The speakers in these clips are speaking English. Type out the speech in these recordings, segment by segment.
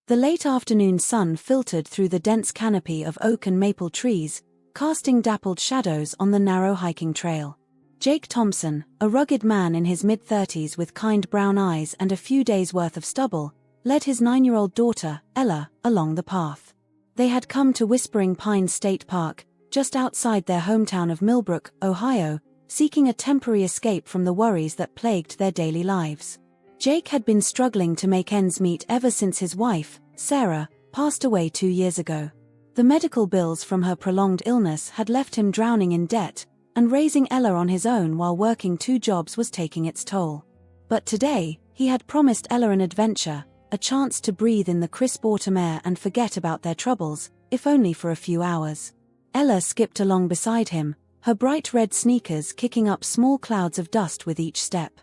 The late afternoon sun filtered through the dense canopy of oak and maple trees, casting dappled shadows on the narrow hiking trail. Jake Thompson, a rugged man in his mid-30s with kind brown eyes and a few days' worth of stubble, led his 9-year-old daughter, Ella, along the path. They had come to Whispering Pines State Park, just outside their hometown of Millbrook, Ohio, seeking a temporary escape from the worries that plagued their daily lives. Jake had been struggling to make ends meet ever since his wife, Sarah, passed away 2 years ago. The medical bills from her prolonged illness had left him drowning in debt, and raising Ella on his own while working 2 jobs was taking its toll. But today, he had promised Ella an adventure, a chance to breathe in the crisp autumn air and forget about their troubles, if only for a few hours. Ella skipped along beside him, her bright red sneakers kicking up small clouds of dust with each step.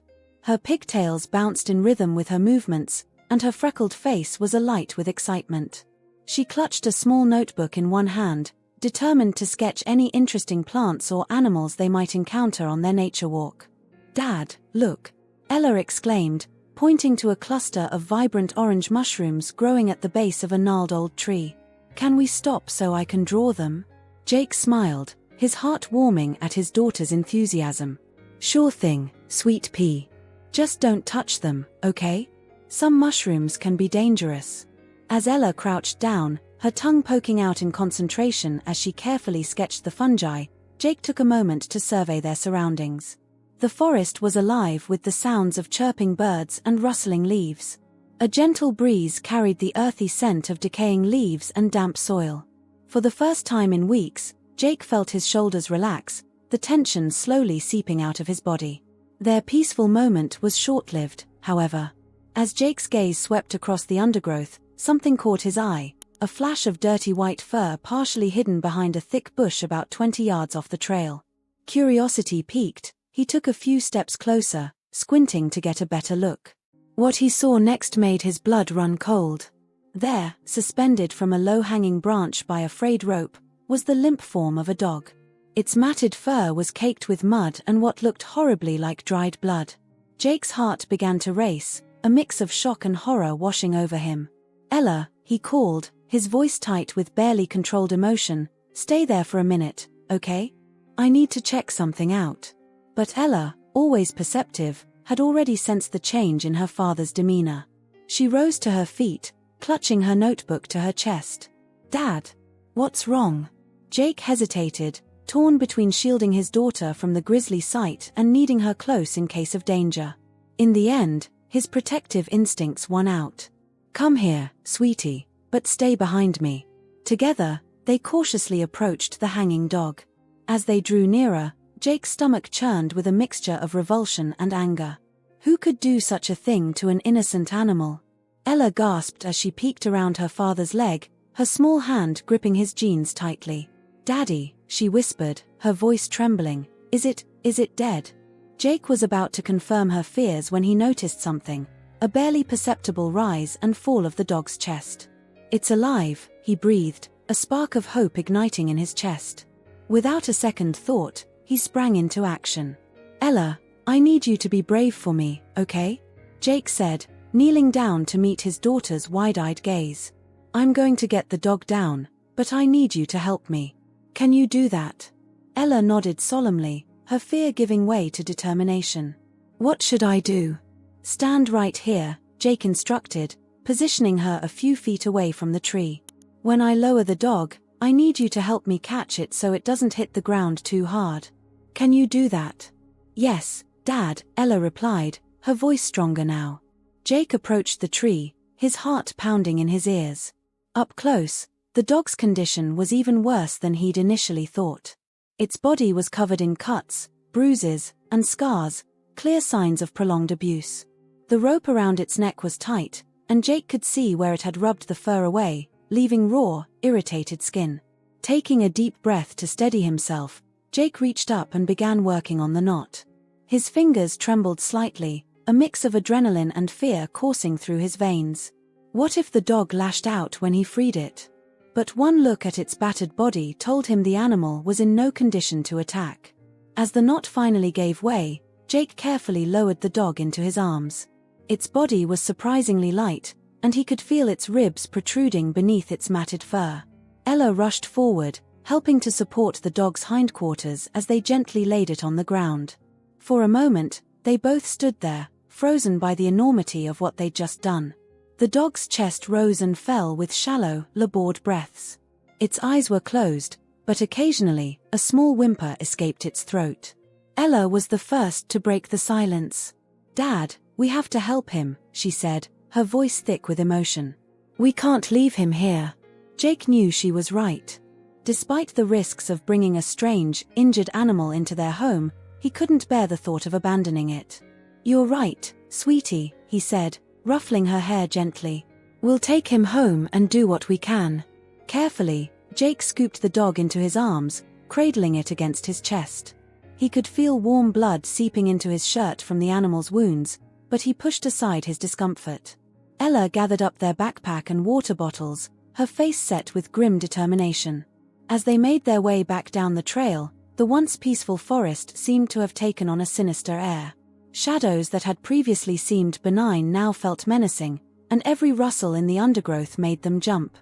Her pigtails bounced in rhythm with her movements, and her freckled face was alight with excitement. She clutched a small notebook in one hand, determined to sketch any interesting plants or animals they might encounter on their nature walk. "Dad, look!" Ella exclaimed, pointing to a cluster of vibrant orange mushrooms growing at the base of a gnarled old tree. "Can we stop so I can draw them?" Jake smiled, his heart warming at his daughter's enthusiasm. "Sure thing, sweet pea. Just don't touch them, okay? Some mushrooms can be dangerous." As Ella crouched down, her tongue poking out in concentration as she carefully sketched the fungi, Jake took a moment to survey their surroundings. The forest was alive with the sounds of chirping birds and rustling leaves. A gentle breeze carried the earthy scent of decaying leaves and damp soil. For the first time in weeks, Jake felt his shoulders relax, the tension slowly seeping out of his body. Their peaceful moment was short-lived, however. As Jake's gaze swept across the undergrowth, something caught his eye, a flash of dirty white fur partially hidden behind a thick bush about 20 yards off the trail. Curiosity piqued, he took a few steps closer, squinting to get a better look. What he saw next made his blood run cold. There, suspended from a low-hanging branch by a frayed rope, was the limp form of a dog. Its matted fur was caked with mud and what looked horribly like dried blood. Jake's heart began to race, a mix of shock and horror washing over him. "Ella," he called, his voice tight with barely controlled emotion, "stay there for a minute, okay? I need to check something out." But Ella, always perceptive, had already sensed the change in her father's demeanor. She rose to her feet, clutching her notebook to her chest. "Dad, what's wrong?" Jake hesitated, torn between shielding his daughter from the grisly sight and needing her close in case of danger. In the end, his protective instincts won out. "Come here, sweetie, but stay behind me." Together, they cautiously approached the hanging dog. As they drew nearer, Jake's stomach churned with a mixture of revulsion and anger. Who could do such a thing to an innocent animal? Ella gasped as she peeked around her father's leg, her small hand gripping his jeans tightly. "Daddy," she whispered, her voice trembling, is it dead?" Jake was about to confirm her fears when he noticed something, a barely perceptible rise and fall of the dog's chest. "It's alive," he breathed, a spark of hope igniting in his chest. Without a second thought, he sprang into action. "Ella, I need you to be brave for me, okay?" Jake said, kneeling down to meet his daughter's wide-eyed gaze. "I'm going to get the dog down, but I need you to help me. Can you do that?" Ella nodded solemnly, her fear giving way to determination. "What should I do?" "Stand right here," Jake instructed, positioning her a few feet away from the tree. "When I lower the dog, I need you to help me catch it so it doesn't hit the ground too hard. Can you do that?" "Yes, Dad," Ella replied, her voice stronger now. Jake approached the tree, his heart pounding in his ears. Up close, the dog's condition was even worse than he'd initially thought. Its body was covered in cuts, bruises, and scars, clear signs of prolonged abuse. The rope around its neck was tight, and Jake could see where it had rubbed the fur away, leaving raw, irritated skin. Taking a deep breath to steady himself, Jake reached up and began working on the knot. His fingers trembled slightly, a mix of adrenaline and fear coursing through his veins. What if the dog lashed out when he freed it? But one look at its battered body told him the animal was in no condition to attack. As the knot finally gave way, Jake carefully lowered the dog into his arms. Its body was surprisingly light, and he could feel its ribs protruding beneath its matted fur. Ella rushed forward, helping to support the dog's hindquarters as they gently laid it on the ground. For a moment, they both stood there, frozen by the enormity of what they'd just done. The dog's chest rose and fell with shallow, labored breaths. Its eyes were closed, but occasionally, a small whimper escaped its throat. Ella was the first to break the silence. "Dad, we have to help him," she said, her voice thick with emotion. "We can't leave him here." Jake knew she was right. Despite the risks of bringing a strange, injured animal into their home, he couldn't bear the thought of abandoning it. "You're right, sweetie," he said, ruffling her hair gently. "We'll take him home and do what we can." Carefully, Jake scooped the dog into his arms, cradling it against his chest. He could feel warm blood seeping into his shirt from the animal's wounds, but he pushed aside his discomfort. Ella gathered up their backpack and water bottles, her face set with grim determination. As they made their way back down the trail, the once peaceful forest seemed to have taken on a sinister air. Shadows that had previously seemed benign now felt menacing, and every rustle in the undergrowth made them jump.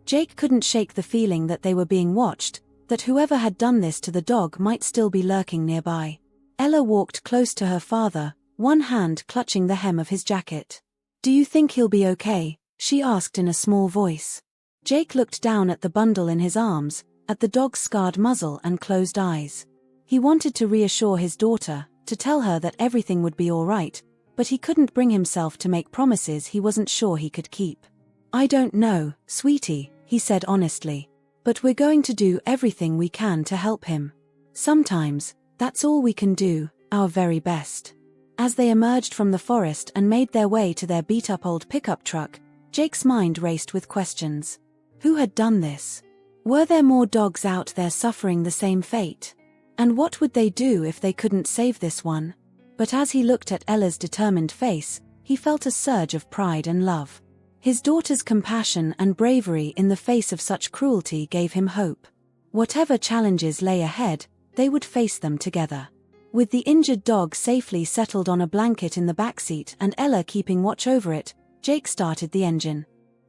Jake couldn't shake the feeling that they were being watched, that whoever had done this to the dog might still be lurking nearby. Ella walked close to her father, one hand clutching the hem of his jacket. "Do you think he'll be okay?" she asked in a small voice. Jake looked down at the bundle in his arms, at the dog's scarred muzzle and closed eyes. He wanted to reassure his daughter, to tell her that everything would be all right, but he couldn't bring himself to make promises he wasn't sure he could keep. "I don't know, sweetie," he said honestly. "But we're going to do everything we can to help him. Sometimes, that's all we can do, our very best." As they emerged from the forest and made their way to their beat-up old pickup truck, Jake's mind raced with questions. Who had done this? Were there more dogs out there suffering the same fate? And what would they do if they couldn't save this one? But as he looked at Ella's determined face, he felt a surge of pride and love. His daughter's compassion and bravery in the face of such cruelty gave him hope. Whatever challenges lay ahead, they would face them together. With the injured dog safely settled on a blanket in the backseat and Ella keeping watch over it, Jake started the engine.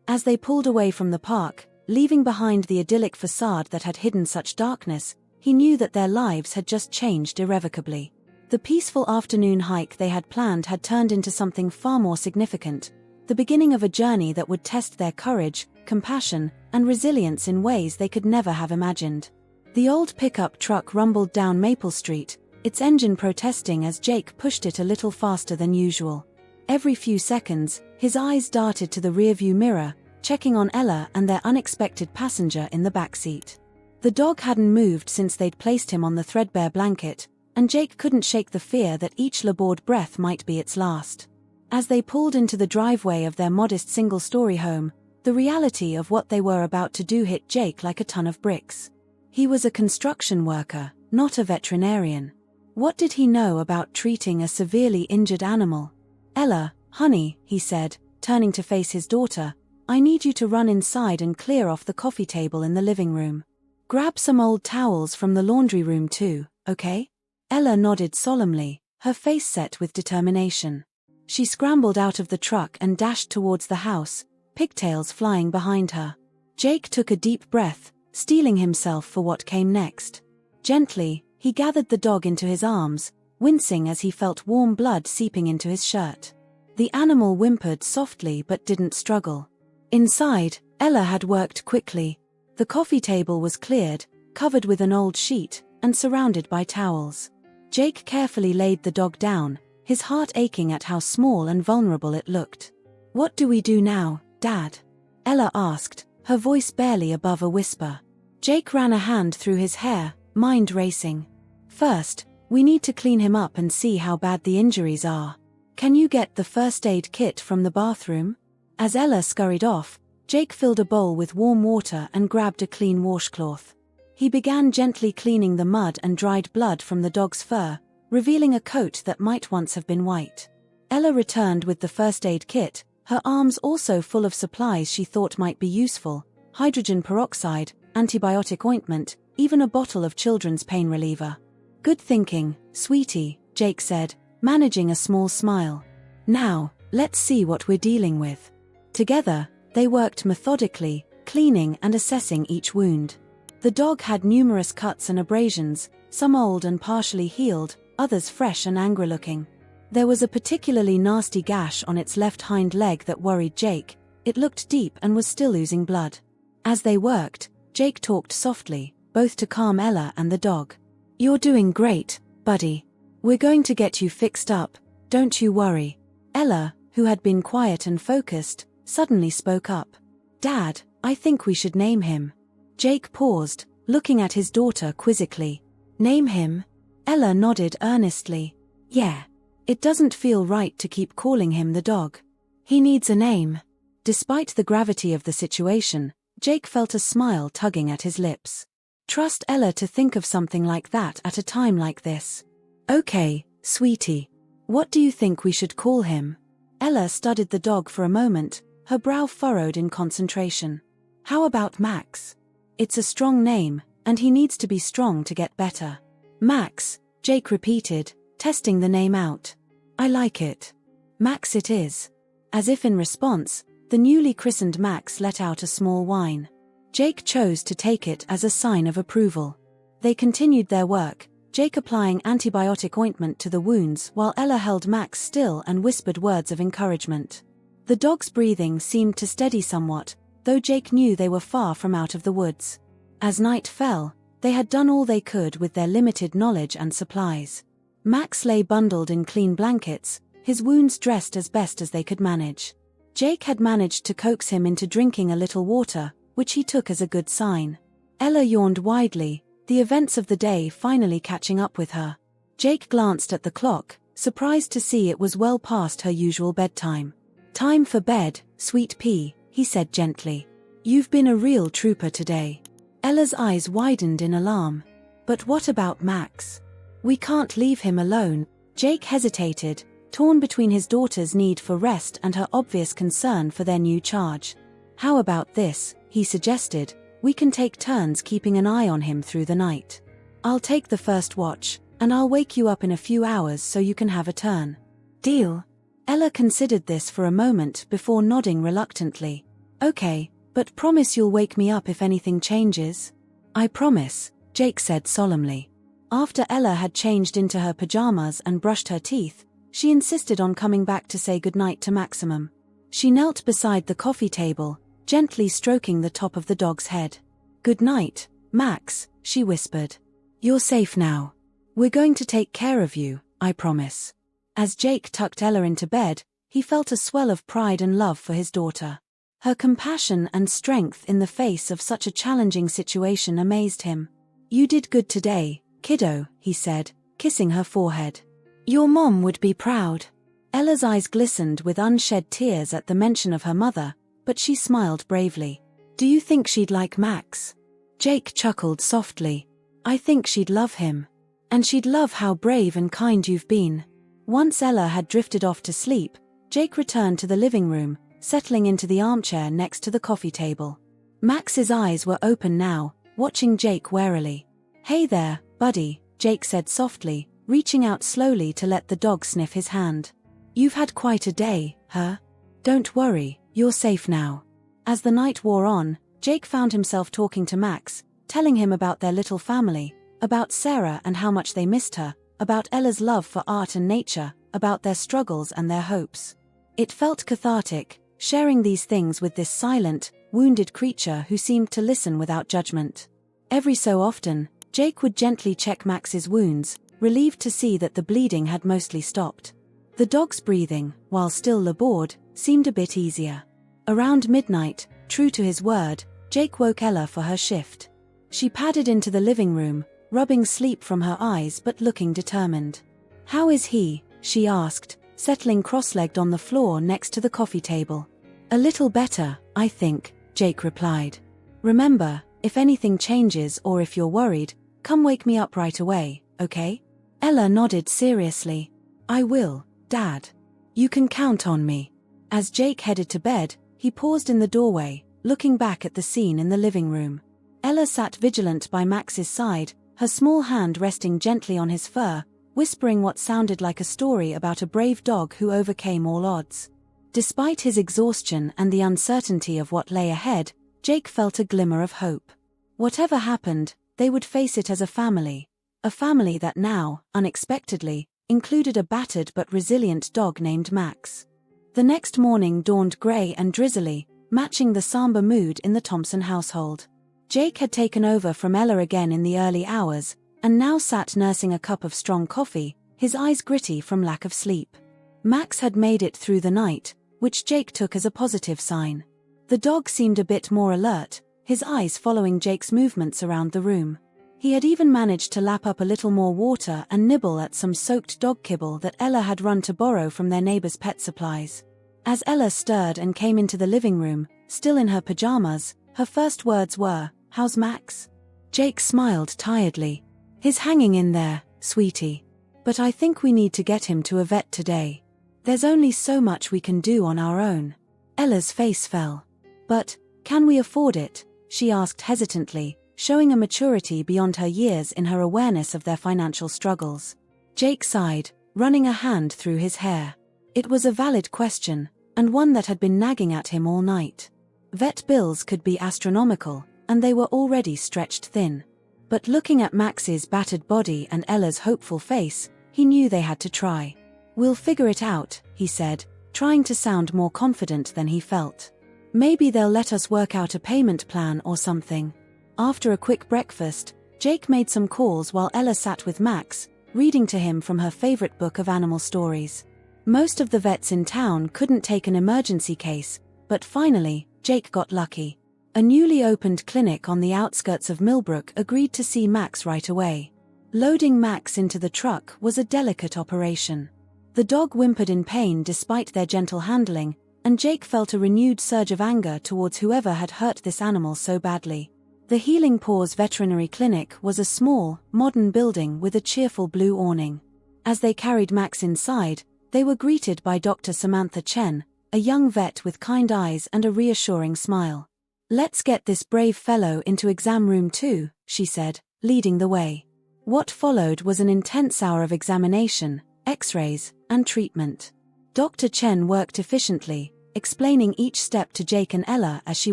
As they pulled away from the park, leaving behind the idyllic facade that had hidden such darkness, he knew that their lives had just changed irrevocably. The peaceful afternoon hike they had planned had turned into something far more significant, the beginning of a journey that would test their courage, compassion, and resilience in ways they could never have imagined. The old pickup truck rumbled down Maple Street, its engine protesting as Jake pushed it a little faster than usual. Every few seconds, his eyes darted to the rearview mirror, checking on Ella and their unexpected passenger in the backseat. The dog hadn't moved since they'd placed him on the threadbare blanket, and Jake couldn't shake the fear that each labored breath might be its last. As they pulled into the driveway of their modest single-story home, the reality of what they were about to do hit Jake like a ton of bricks. He was a construction worker, not a veterinarian. What did he know about treating a severely injured animal? "Ella, honey," he said, turning to face his daughter, "I need you to run inside and clear off the coffee table in the living room. Grab some old towels from the laundry room too, okay?" Ella nodded solemnly, her face set with determination. She scrambled out of the truck and dashed towards the house, pigtails flying behind her. Jake took a deep breath, steeling himself for what came next. Gently, he gathered the dog into his arms, wincing as he felt warm blood seeping into his shirt. The animal whimpered softly but didn't struggle. Inside, Ella had worked quickly. The coffee table was cleared, covered with an old sheet, and surrounded by towels. Jake carefully laid the dog down, his heart aching at how small and vulnerable it looked. "What do we do now, Dad?" Ella asked, her voice barely above a whisper. Jake ran a hand through his hair, mind racing. "First, we need to clean him up and see how bad the injuries are. Can you get the first aid kit from the bathroom?" As Ella scurried off, Jake filled a bowl with warm water and grabbed a clean washcloth. He began gently cleaning the mud and dried blood from the dog's fur, revealing a coat that might once have been white. Ella returned with the first aid kit, her arms also full of supplies she thought might be useful: hydrogen peroxide, antibiotic ointment, even a bottle of children's pain reliever. "Good thinking, sweetie," Jake said, managing a small smile. "Now, let's see what we're dealing with." Together, they worked methodically, cleaning and assessing each wound. The dog had numerous cuts and abrasions, some old and partially healed, others fresh and angry-looking. There was a particularly nasty gash on its left hind leg that worried Jake. It looked deep and was still oozing blood. As they worked, Jake talked softly, both to calm Ella and the dog. "You're doing great, buddy. We're going to get you fixed up, don't you worry." Ella, who had been quiet and focused, suddenly spoke up. "Dad, I think we should name him." Jake paused, looking at his daughter quizzically. "Name him?" Ella nodded earnestly. "Yeah. It doesn't feel right to keep calling him the dog. He needs a name." Despite the gravity of the situation, Jake felt a smile tugging at his lips. Trust Ella to think of something like that at a time like this. "Okay, sweetie. What do you think we should call him?" Ella studied the dog for a moment, her brow furrowed in concentration. "How about Max? It's a strong name, and he needs to be strong to get better." "Max," Jake repeated, testing the name out. "I like it. Max it is." As if in response, the newly christened Max let out a small whine. Jake chose to take it as a sign of approval. They continued their work, Jake applying antibiotic ointment to the wounds while Ella held Max still and whispered words of encouragement. The dog's breathing seemed to steady somewhat, though Jake knew they were far from out of the woods. As night fell, they had done all they could with their limited knowledge and supplies. Max lay bundled in clean blankets, his wounds dressed as best as they could manage. Jake had managed to coax him into drinking a little water, which he took as a good sign. Ella yawned widely, the events of the day finally catching up with her. Jake glanced at the clock, surprised to see it was well past her usual bedtime. "Time for bed, sweet pea," he said gently. "You've been a real trooper today." Ella's eyes widened in alarm. "But what about Max? We can't leave him alone." Jake hesitated, torn between his daughter's need for rest and her obvious concern for their new charge. "How about this?" he suggested. "We can take turns keeping an eye on him through the night. I'll take the first watch, and I'll wake you up in a few hours so you can have a turn." "Deal?" Ella considered this for a moment before nodding reluctantly. "Okay, but promise you'll wake me up if anything changes." "I promise," Jake said solemnly. After Ella had changed into her pajamas and brushed her teeth, she insisted on coming back to say goodnight to Maximum. She knelt beside the coffee table, gently stroking the top of the dog's head. "Good night, Max," she whispered. "You're safe now. We're going to take care of you, I promise." As Jake tucked Ella into bed, he felt a swell of pride and love for his daughter. Her compassion and strength in the face of such a challenging situation amazed him. "You did good today, kiddo," he said, kissing her forehead. "Your mom would be proud." Ella's eyes glistened with unshed tears at the mention of her mother, but she smiled bravely. "Do you think she'd like Max?" Jake chuckled softly. "I think she'd love him. And she'd love how brave and kind you've been." Once Ella had drifted off to sleep, Jake returned to the living room, settling into the armchair next to the coffee table. Max's eyes were open now, watching Jake warily. "Hey there, buddy," Jake said softly, reaching out slowly to let the dog sniff his hand. "You've had quite a day, huh? Don't worry, you're safe now." As the night wore on, Jake found himself talking to Max, telling him about their little family, about Sarah and how much they missed her, about Ella's love for art and nature, about their struggles and their hopes. It felt cathartic, sharing these things with this silent, wounded creature who seemed to listen without judgment. Every so often, Jake would gently check Max's wounds, relieved to see that the bleeding had mostly stopped. The dog's breathing, while still labored, seemed a bit easier. Around midnight, true to his word, Jake woke Ella for her shift. She padded into the living room, rubbing sleep from her eyes but looking determined. "How is he?" she asked, settling cross-legged on the floor next to the coffee table. "A little better, I think," Jake replied. "Remember, if anything changes or if you're worried, come wake me up right away, okay?" Ella nodded seriously. "I will, Dad. You can count on me." As Jake headed to bed, he paused in the doorway, looking back at the scene in the living room. Ella sat vigilant by Max's side, her small hand resting gently on his fur, whispering what sounded like a story about a brave dog who overcame all odds. Despite his exhaustion and the uncertainty of what lay ahead, Jake felt a glimmer of hope. Whatever happened, they would face it as a family that now, unexpectedly, included a battered but resilient dog named Max. The next morning dawned grey and drizzly, matching the somber mood in the Thompson household. Jake had taken over from Ella again in the early hours, and now sat nursing a cup of strong coffee, his eyes gritty from lack of sleep. Max had made it through the night, which Jake took as a positive sign. The dog seemed a bit more alert, his eyes following Jake's movements around the room. He had even managed to lap up a little more water and nibble at some soaked dog kibble that Ella had run to borrow from their neighbor's pet supplies. As Ella stirred and came into the living room, still in her pajamas, her first words were, "How's Max?" Jake smiled tiredly. "He's hanging in there, sweetie. But I think we need to get him to a vet today. There's only so much we can do on our own." Ella's face fell. "But, can we afford it?" she asked hesitantly, showing a maturity beyond her years in her awareness of their financial struggles. Jake sighed, running a hand through his hair. It was a valid question, and one that had been nagging at him all night. Vet bills could be astronomical, and they were already stretched thin. But looking at Max's battered body and Ella's hopeful face, he knew they had to try. "We'll figure it out," he said, trying to sound more confident than he felt. "Maybe they'll let us work out a payment plan or something." After a quick breakfast, Jake made some calls while Ella sat with Max, reading to him from her favorite book of animal stories. Most of the vets in town couldn't take an emergency case, but finally, Jake got lucky. A newly opened clinic on the outskirts of Millbrook agreed to see Max right away. Loading Max into the truck was a delicate operation. The dog whimpered in pain despite their gentle handling, and Jake felt a renewed surge of anger towards whoever had hurt this animal so badly. The Healing Paws Veterinary Clinic was a small, modern building with a cheerful blue awning. As they carried Max inside, they were greeted by Dr. Samantha Chen, a young vet with kind eyes and a reassuring smile. "Let's get this brave fellow into exam room 2, she said, leading the way. What followed was an intense hour of examination, x-rays, and treatment. Dr. Chen worked efficiently, explaining each step to Jake and Ella as she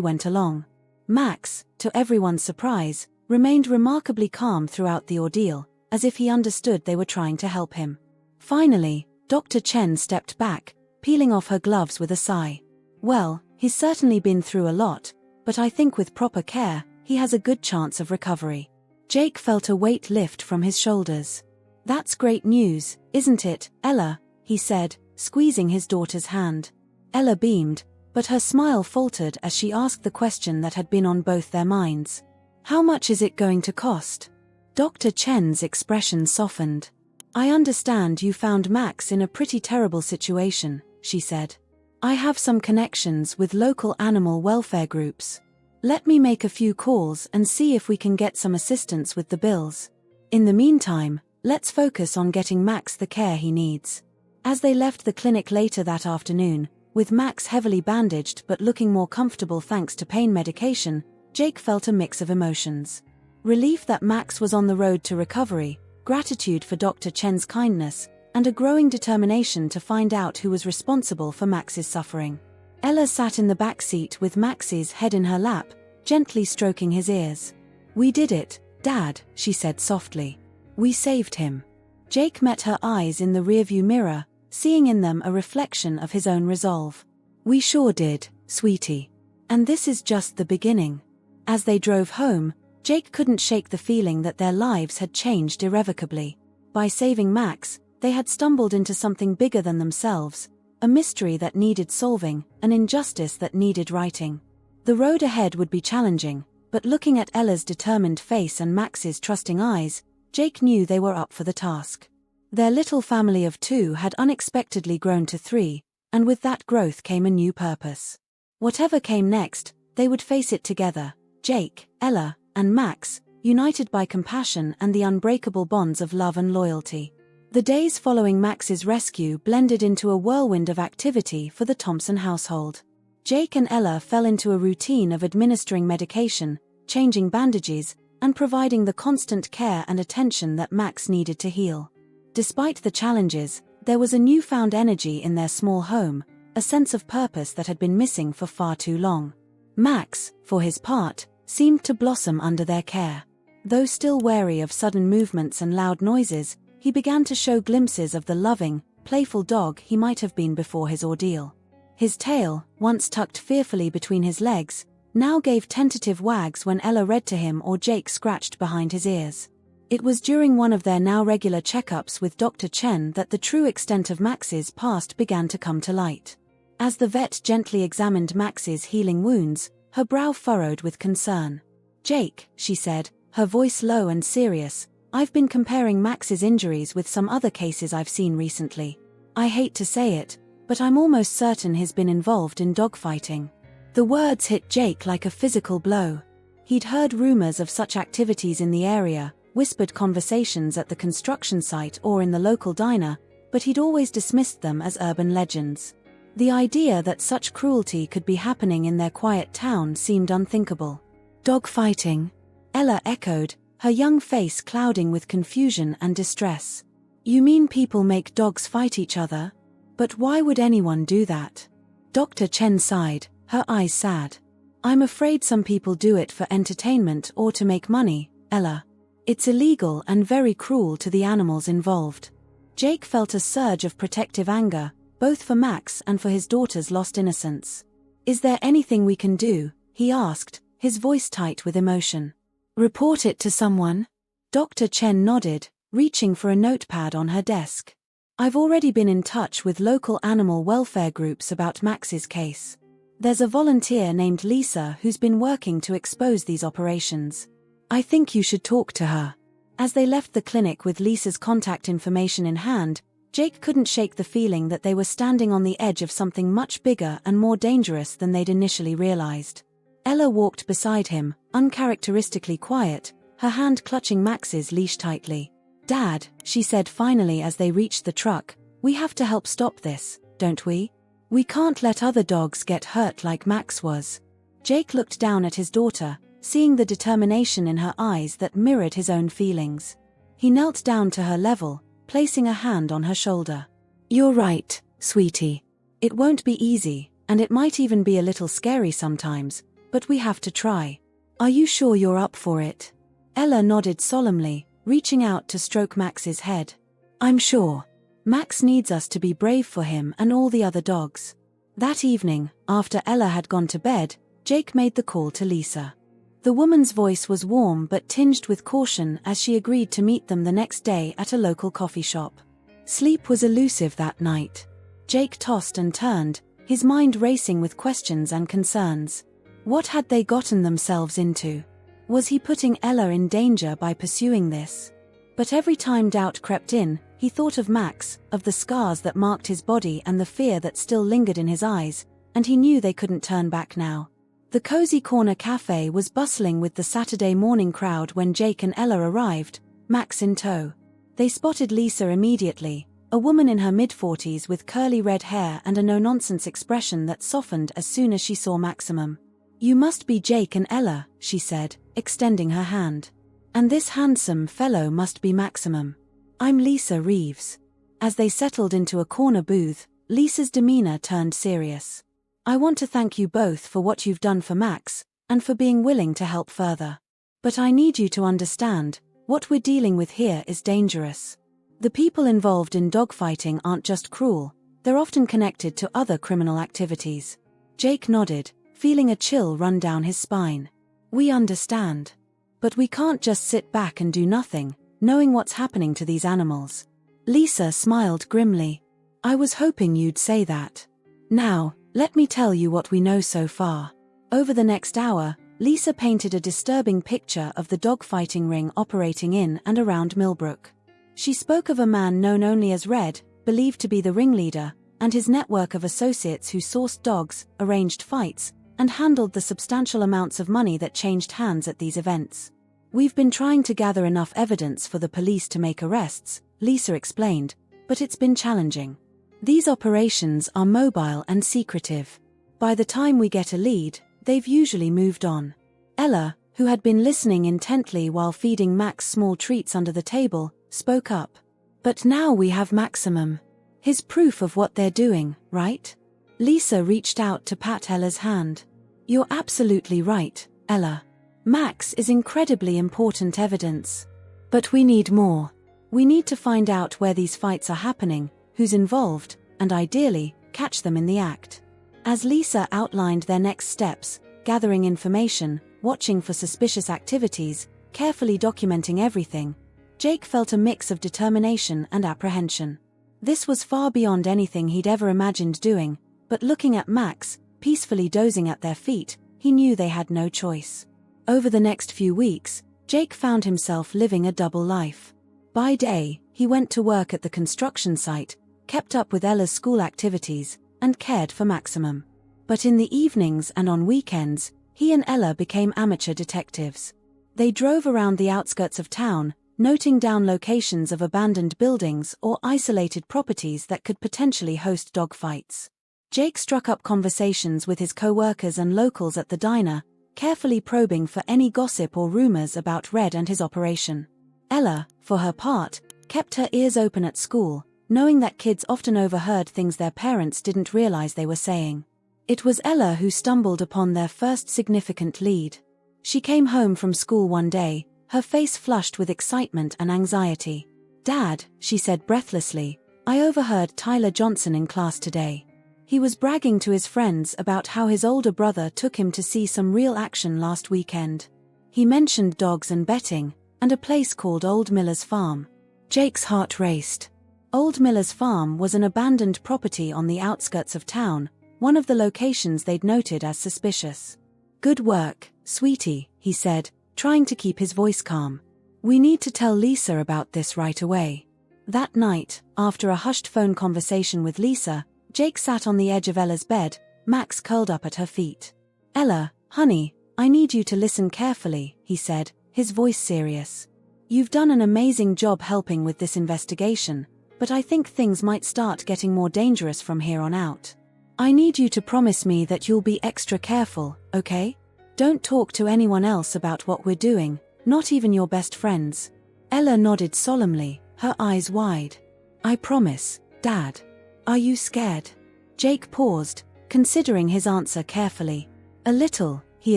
went along. Max, to everyone's surprise, remained remarkably calm throughout the ordeal, as if he understood they were trying to help him. Finally, Dr. Chen stepped back, peeling off her gloves with a sigh. "Well, he's certainly been through a lot, but I think with proper care, he has a good chance of recovery." Jake felt a weight lift from his shoulders. "That's great news, isn't it, Ella?" he said, squeezing his daughter's hand. Ella beamed, but her smile faltered as she asked the question that had been on both their minds. "How much is it going to cost?" Dr. Chen's expression softened. "I understand you found Max in a pretty terrible situation," she said. "I have some connections with local animal welfare groups. Let me make a few calls and see if we can get some assistance with the bills. In the meantime, let's focus on getting Max the care he needs." As they left the clinic later that afternoon, with Max heavily bandaged but looking more comfortable thanks to pain medication, Jake felt a mix of emotions. Relief that Max was on the road to recovery, gratitude for Dr. Chen's kindness, and a growing determination to find out who was responsible for Max's suffering. Ella sat in the back seat with Max's head in her lap, gently stroking his ears. "We did it, Dad," she said softly. "We saved him." Jake met her eyes in the rearview mirror, seeing in them a reflection of his own resolve. "We sure did, sweetie. And this is just the beginning." As they drove home, Jake couldn't shake the feeling that their lives had changed irrevocably. By saving Max, they had stumbled into something bigger than themselves, a mystery that needed solving, an injustice that needed righting. The road ahead would be challenging, but looking at Ella's determined face and Max's trusting eyes, Jake knew they were up for the task. Their little family of 2 had unexpectedly grown to 3, and with that growth came a new purpose. Whatever came next, they would face it together, Jake, Ella, and Max, united by compassion and the unbreakable bonds of love and loyalty. The days following Max's rescue blended into a whirlwind of activity for the Thompson household. Jake and Ella fell into a routine of administering medication, changing bandages, and providing the constant care and attention that Max needed to heal. Despite the challenges, there was a newfound energy in their small home, a sense of purpose that had been missing for far too long. Max, for his part, seemed to blossom under their care. Though still wary of sudden movements and loud noises, he began to show glimpses of the loving, playful dog he might have been before his ordeal. His tail, once tucked fearfully between his legs, now gave tentative wags when Ella read to him or Jake scratched behind his ears. It was during one of their now regular checkups with Dr. Chen that the true extent of Max's past began to come to light. As the vet gently examined Max's healing wounds, her brow furrowed with concern. "Jake," she said, her voice low and serious, "I've been comparing Max's injuries with some other cases I've seen recently. I hate to say it, but I'm almost certain he's been involved in dogfighting." The words hit Jake like a physical blow. He'd heard rumors of such activities in the area, whispered conversations at the construction site or in the local diner, but he'd always dismissed them as urban legends. The idea that such cruelty could be happening in their quiet town seemed unthinkable. "Dogfighting?" Ella echoed, her young face clouding with confusion and distress. "You mean people make dogs fight each other? But why would anyone do that?" Dr. Chen sighed, her eyes sad. "I'm afraid some people do it for entertainment or to make money, Ella. It's illegal and very cruel to the animals involved." Jake felt a surge of protective anger, both for Max and for his daughter's lost innocence. "Is there anything we can do?" he asked, his voice tight with emotion. "Report it to someone?" Dr. Chen nodded, reaching for a notepad on her desk. "I've already been in touch with local animal welfare groups about Max's case. There's a volunteer named Lisa who's been working to expose these operations. I think you should talk to her." As they left the clinic with Lisa's contact information in hand, Jake couldn't shake the feeling that they were standing on the edge of something much bigger and more dangerous than they'd initially realized. Ella walked beside him, uncharacteristically quiet, her hand clutching Max's leash tightly. "Dad," she said finally as they reached the truck, "we have to help stop this, don't we? We can't let other dogs get hurt like Max was." Jake looked down at his daughter, seeing the determination in her eyes that mirrored his own feelings. He knelt down to her level, placing a hand on her shoulder. "You're right, sweetie. It won't be easy, and it might even be a little scary sometimes, but we have to try. Are you sure you're up for it?" Ella nodded solemnly, reaching out to stroke Max's head. "I'm sure. Max needs us to be brave for him and all the other dogs." That evening, after Ella had gone to bed, Jake made the call to Lisa. The woman's voice was warm but tinged with caution as she agreed to meet them the next day at a local coffee shop. Sleep was elusive that night. Jake tossed and turned, his mind racing with questions and concerns. What had they gotten themselves into? Was he putting Ella in danger by pursuing this? But every time doubt crept in, he thought of Max, of the scars that marked his body and the fear that still lingered in his eyes, and he knew they couldn't turn back now. The Cozy Corner Cafe was bustling with the Saturday morning crowd when Jake and Ella arrived, Max in tow. They spotted Lisa immediately, a woman in her mid-40s with curly red hair and a no-nonsense expression that softened as soon as she saw Maximum. "You must be Jake and Ella," she said, extending her hand. "And this handsome fellow must be Maximum. I'm Lisa Reeves." As they settled into a corner booth, Lisa's demeanor turned serious. "I want to thank you both for what you've done for Max, and for being willing to help further. But I need you to understand, what we're dealing with here is dangerous. The people involved in dogfighting aren't just cruel, they're often connected to other criminal activities." Jake nodded, feeling a chill run down his spine. "We understand. But we can't just sit back and do nothing, knowing what's happening to these animals." Lisa smiled grimly. "I was hoping you'd say that. Now, let me tell you what we know so far." Over the next hour, Lisa painted a disturbing picture of the dogfighting ring operating in and around Millbrook. She spoke of a man known only as Red, believed to be the ringleader, and his network of associates who sourced dogs, arranged fights, and handled the substantial amounts of money that changed hands at these events. "We've been trying to gather enough evidence for the police to make arrests," Lisa explained, "but it's been challenging. These operations are mobile and secretive. By the time we get a lead, they've usually moved on." Ella, who had been listening intently while feeding Max small treats under the table, spoke up. "But now we have Maximum. His proof of what they're doing, right? Lisa reached out to pat Ella's hand. "You're absolutely right, Ella. Max is incredibly important evidence. But we need more. We need to find out where these fights are happening, who's involved, and ideally, catch them in the act." As Lisa outlined their next steps, gathering information, watching for suspicious activities, carefully documenting everything, Jake felt a mix of determination and apprehension. This was far beyond anything he'd ever imagined doing, but looking at Max, peacefully dozing at their feet, he knew they had no choice. Over the next few weeks, Jake found himself living a double life. By day, he went to work at the construction site, kept up with Ella's school activities, and cared for Maximum. But in the evenings and on weekends, he and Ella became amateur detectives. They drove around the outskirts of town, noting down locations of abandoned buildings or isolated properties that could potentially host dogfights. Jake struck up conversations with his co-workers and locals at the diner, carefully probing for any gossip or rumors about Red and his operation. Ella, for her part, kept her ears open at school, knowing that kids often overheard things their parents didn't realize they were saying. It was Ella who stumbled upon their first significant lead. She came home from school one day, her face flushed with excitement and anxiety. "Dad," she said breathlessly, "I overheard Tyler Johnson in class today. He was bragging to his friends about how his older brother took him to see some real action last weekend. He mentioned dogs and betting, and a place called Old Miller's Farm." Jake's heart raced. Old Miller's Farm was an abandoned property on the outskirts of town, one of the locations they'd noted as suspicious. "Good work, sweetie," he said, trying to keep his voice calm. "We need to tell Lisa about this right away." That night, after a hushed phone conversation with Lisa, Jake sat on the edge of Ella's bed, Max curled up at her feet. "Ella, honey, I need you to listen carefully," he said, his voice serious. "You've done an amazing job helping with this investigation, but I think things might start getting more dangerous from here on out. I need you to promise me that you'll be extra careful, okay? Don't talk to anyone else about what we're doing, not even your best friends." Ella nodded solemnly, her eyes wide. "I promise, Dad." "Are you scared?" Jake paused, considering his answer carefully. "A little," he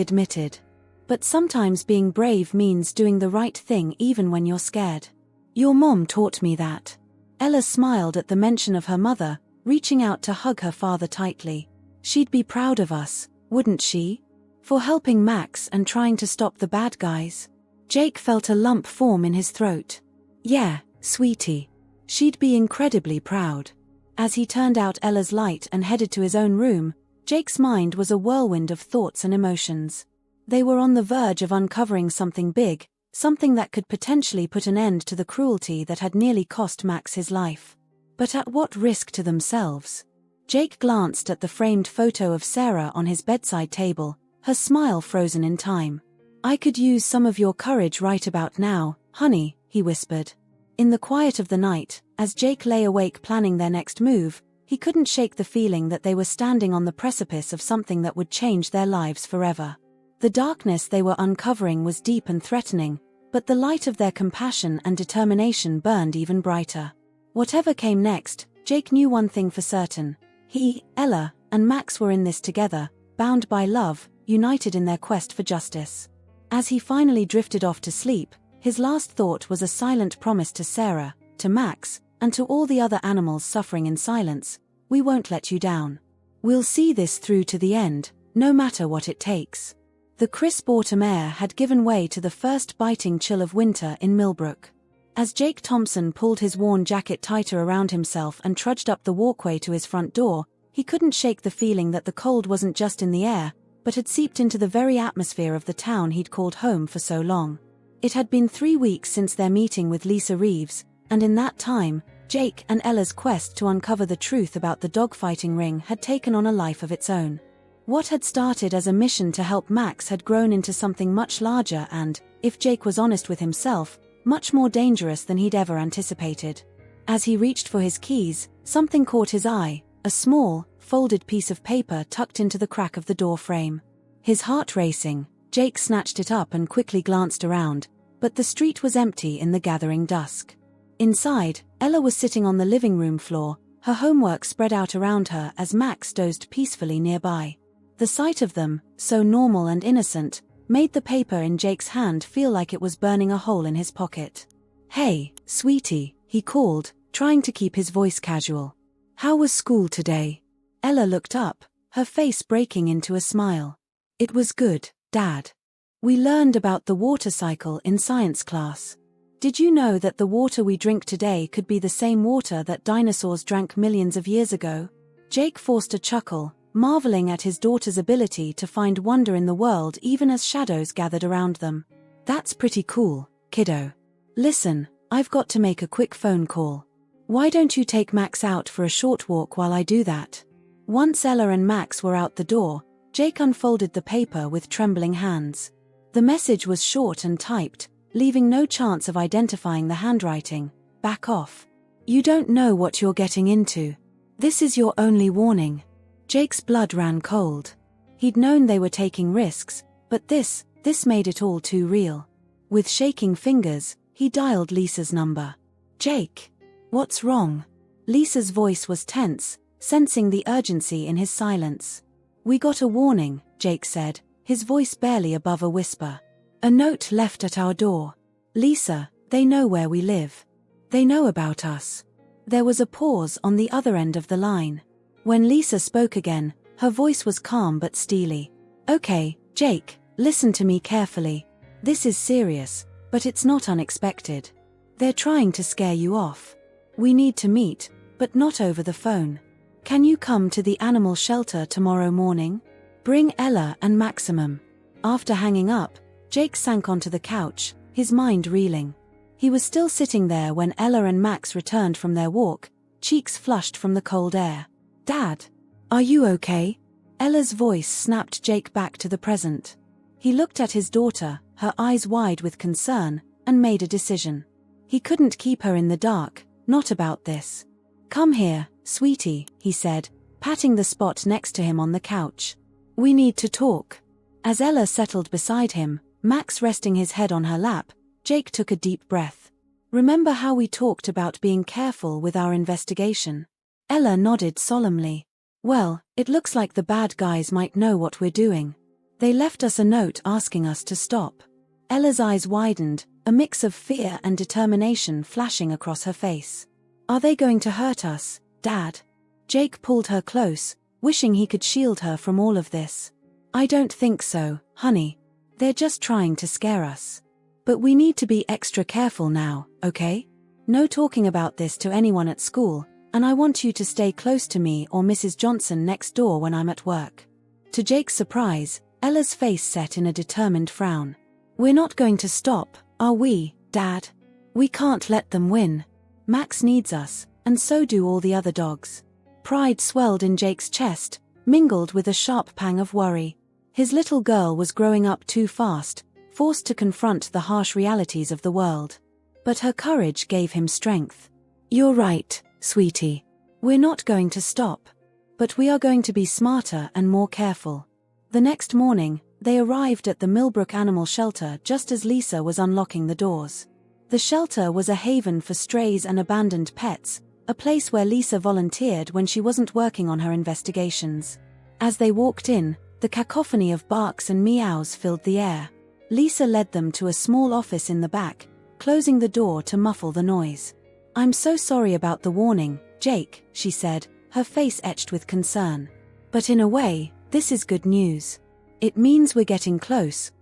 admitted. "But sometimes being brave means doing the right thing even when you're scared. Your mom taught me that." Ella smiled at the mention of her mother, reaching out to hug her father tightly. "She'd be proud of us, wouldn't she? For helping Max and trying to stop the bad guys." Jake felt a lump form in his throat. "Yeah, sweetie. She'd be incredibly proud." As he turned out Ella's light and headed to his own room, Jake's mind was a whirlwind of thoughts and emotions. They were on the verge of uncovering something big, something that could potentially put an end to the cruelty that had nearly cost Max his life. But at what risk to themselves? Jake glanced at the framed photo of Sarah on his bedside table, her smile frozen in time. "I could use some of your courage right about now, honey," he whispered. In the quiet of the night, as Jake lay awake planning their next move, he couldn't shake the feeling that they were standing on the precipice of something that would change their lives forever. The darkness they were uncovering was deep and threatening, but the light of their compassion and determination burned even brighter. Whatever came next, Jake knew one thing for certain. He, Ella, and Max were in this together, bound by love, united in their quest for justice. As he finally drifted off to sleep, his last thought was a silent promise to Sarah, to Max, and to all the other animals suffering in silence: "We won't let you down. We'll see this through to the end, no matter what it takes." The crisp autumn air had given way to the first biting chill of winter in Millbrook. As Jake Thompson pulled his worn jacket tighter around himself and trudged up the walkway to his front door, he couldn't shake the feeling that the cold wasn't just in the air, but had seeped into the very atmosphere of the town he'd called home for so long. It had been 3 weeks since their meeting with Lisa Reeves, and in that time, Jake and Ella's quest to uncover the truth about the dogfighting ring had taken on a life of its own. What had started as a mission to help Max had grown into something much larger and, if Jake was honest with himself, much more dangerous than he'd ever anticipated. As he reached for his keys, something caught his eye, a small, folded piece of paper tucked into the crack of the door frame. His heart racing, Jake snatched it up and quickly glanced around, but the street was empty in the gathering dusk. Inside, Ella was sitting on the living room floor, her homework spread out around her as Max dozed peacefully nearby. The sight of them, so normal and innocent, made the paper in Jake's hand feel like it was burning a hole in his pocket. "Hey, sweetie," he called, trying to keep his voice casual. "How was school today?" Ella looked up, her face breaking into a smile. "It was good, Dad. We learned about the water cycle in science class. Did you know that the water we drink today could be the same water that dinosaurs drank millions of years ago?" Jake forced a chuckle, marveling at his daughter's ability to find wonder in the world even as shadows gathered around them. "That's pretty cool, kiddo. Listen, I've got to make a quick phone call. Why don't you take Max out for a short walk while I do that?" Once Ella and Max were out the door, Jake unfolded the paper with trembling hands. The message was short and typed, leaving no chance of identifying the handwriting. "Back off. You don't know what you're getting into. This is your only warning." Jake's blood ran cold. He'd known they were taking risks, but this made it all too real. With shaking fingers, he dialed Lisa's number. "Jake. What's wrong?" Lisa's voice was tense, sensing the urgency in his silence. "We got a warning," Jake said, his voice barely above a whisper. "A note left at our door. Lisa, they know where we live. They know about us." There was a pause on the other end of the line. When Lisa spoke again, her voice was calm but steely. "Okay, Jake, listen to me carefully. This is serious, but it's not unexpected. They're trying to scare you off. We need to meet, but not over the phone. Can you come to the animal shelter tomorrow morning? Bring Ella and Maximum." After hanging up, Jake sank onto the couch, his mind reeling. He was still sitting there when Ella and Max returned from their walk, cheeks flushed from the cold air. "Dad, are you okay?" Ella's voice snapped Jake back to the present. He looked at his daughter, her eyes wide with concern, and made a decision. He couldn't keep her in the dark, not about this. "Come here, sweetie," he said, patting the spot next to him on the couch. "We need to talk." As Ella settled beside him, Max resting his head on her lap, Jake took a deep breath. "Remember how we talked about being careful with our investigation?" Ella nodded solemnly. "Well, it looks like the bad guys might know what we're doing. They left us a note asking us to stop." Ella's eyes widened, a mix of fear and determination flashing across her face. "Are they going to hurt us, Dad?" Jake pulled her close, wishing he could shield her from all of this. "I don't think so, honey. They're just trying to scare us. But we need to be extra careful now, okay? No talking about this to anyone at school, and I want you to stay close to me or Mrs. Johnson next door when I'm at work." To Jake's surprise, Ella's face set in a determined frown. "We're not going to stop, are we, Dad? We can't let them win. Max needs us, and so do all the other dogs." Pride swelled in Jake's chest, mingled with a sharp pang of worry. His little girl was growing up too fast, forced to confront the harsh realities of the world. But her courage gave him strength. "You're right, sweetie. We're not going to stop. But we are going to be smarter and more careful." The next morning, they arrived at the Millbrook Animal Shelter just as Lisa was unlocking the doors. The shelter was a haven for strays and abandoned pets, a place where Lisa volunteered when she wasn't working on her investigations. As they walked in, the cacophony of barks and meows filled the air. Lisa led them to a small office in the back, closing the door to muffle the noise. "I'm so sorry about the warning, Jake," she said, her face etched with concern. "But in a way, this is good news. It means we're getting close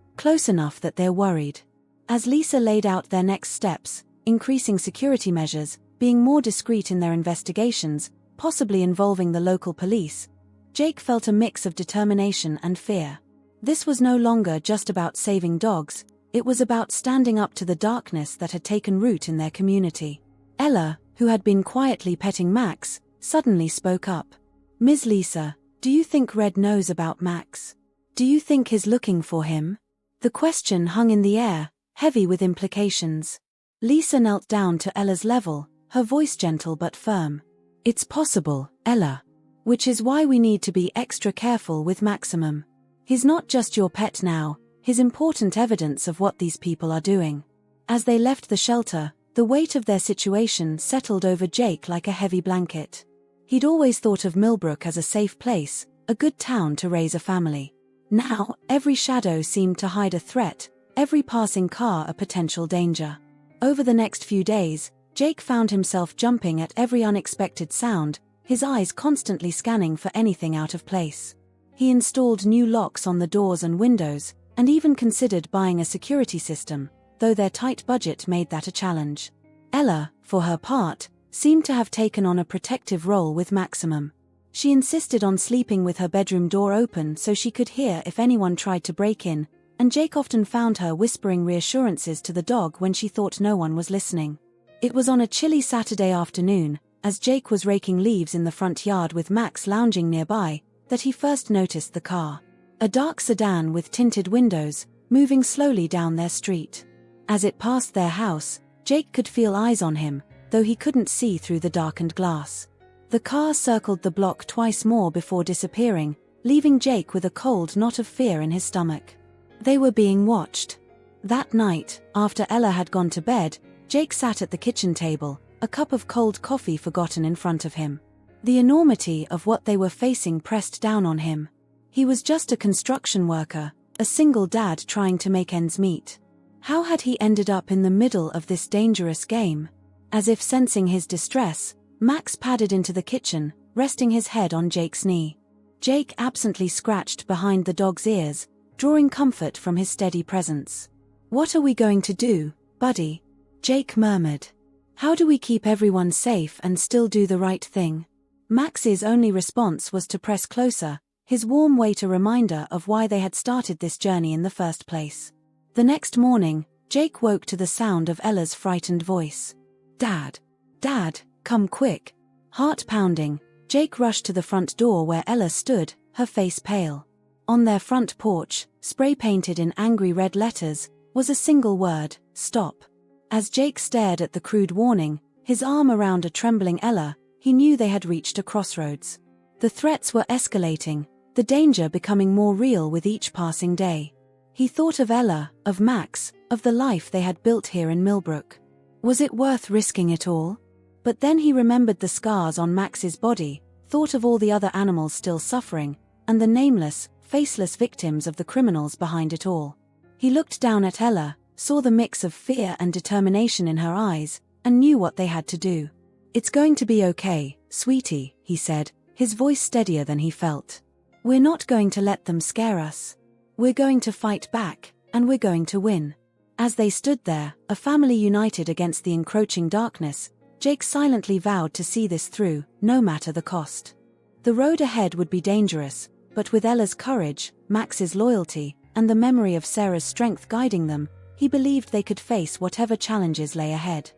enough that they're worried." As Lisa laid out their next steps, increasing security measures, being more discreet in their investigations, possibly involving the local police, Jake felt a mix of determination and fear. This was no longer just about saving dogs, it was about standing up to the darkness that had taken root in their community. Ella, who had been quietly petting Max, suddenly spoke up. "Ms. Lisa, do you think Red knows about Max? Do you think he's looking for him?" The question hung in the air, heavy with implications. Lisa knelt down to Ella's level, her voice gentle but firm. "It's possible, Ella. Which is why we need to be extra careful with Maximum. He's not just your pet now, he's important evidence of what these people are doing." As they left the shelter, the weight of their situation settled over Jake like a heavy blanket. He'd always thought of Millbrook as a safe place, a good town to raise a family. Now, every shadow seemed to hide a threat, every passing car a potential danger. Over the next few days, Jake found himself jumping at every unexpected sound, his eyes constantly scanning for anything out of place. He installed new locks on the doors and windows, and even considered buying a security system, though their tight budget made that a challenge. Ella, for her part, seemed to have taken on a protective role with Maximum. She insisted on sleeping with her bedroom door open so she could hear if anyone tried to break in, and Jake often found her whispering reassurances to the dog when she thought no one was listening. It was on a chilly Saturday afternoon, as Jake was raking leaves in the front yard with Max lounging nearby, that he first noticed the car. A dark sedan with tinted windows, moving slowly down their street. As it passed their house, Jake could feel eyes on him, though he couldn't see through the darkened glass. The car circled the block twice more before disappearing, leaving Jake with a cold knot of fear in his stomach. They were being watched. That night, after Ella had gone to bed, Jake sat at the kitchen table, a cup of cold coffee forgotten in front of him. The enormity of what they were facing pressed down on him. He was just a construction worker, a single dad trying to make ends meet. How had he ended up in the middle of this dangerous game? As if sensing his distress, Max padded into the kitchen, resting his head on Jake's knee. Jake absently scratched behind the dog's ears, drawing comfort from his steady presence. "What are we going to do, buddy?" Jake murmured. "How do we keep everyone safe and still do the right thing?" Max's only response was to press closer, his warm weight a reminder of why they had started this journey in the first place. The next morning, Jake woke to the sound of Ella's frightened voice. "Dad! Dad, come quick!" Heart pounding, Jake rushed to the front door where Ella stood, her face pale. On their front porch, spray-painted in angry red letters, was a single word: stop. As Jake stared at the crude warning, his arm around a trembling Ella, he knew they had reached a crossroads. The threats were escalating, the danger becoming more real with each passing day. He thought of Ella, of Max, of the life they had built here in Millbrook. Was it worth risking it all? But then he remembered the scars on Max's body, thought of all the other animals still suffering, and the nameless, faceless victims of the criminals behind it all. He looked down at Ella, saw the mix of fear and determination in her eyes, and knew what they had to do. "It's going to be okay, sweetie," he said, his voice steadier than he felt. "We're not going to let them scare us. We're going to fight back, and we're going to win." As they stood there, a family united against the encroaching darkness, Jake silently vowed to see this through, no matter the cost. The road ahead would be dangerous, but with Ella's courage, Max's loyalty, and the memory of Sarah's strength guiding them, he believed they could face whatever challenges lay ahead.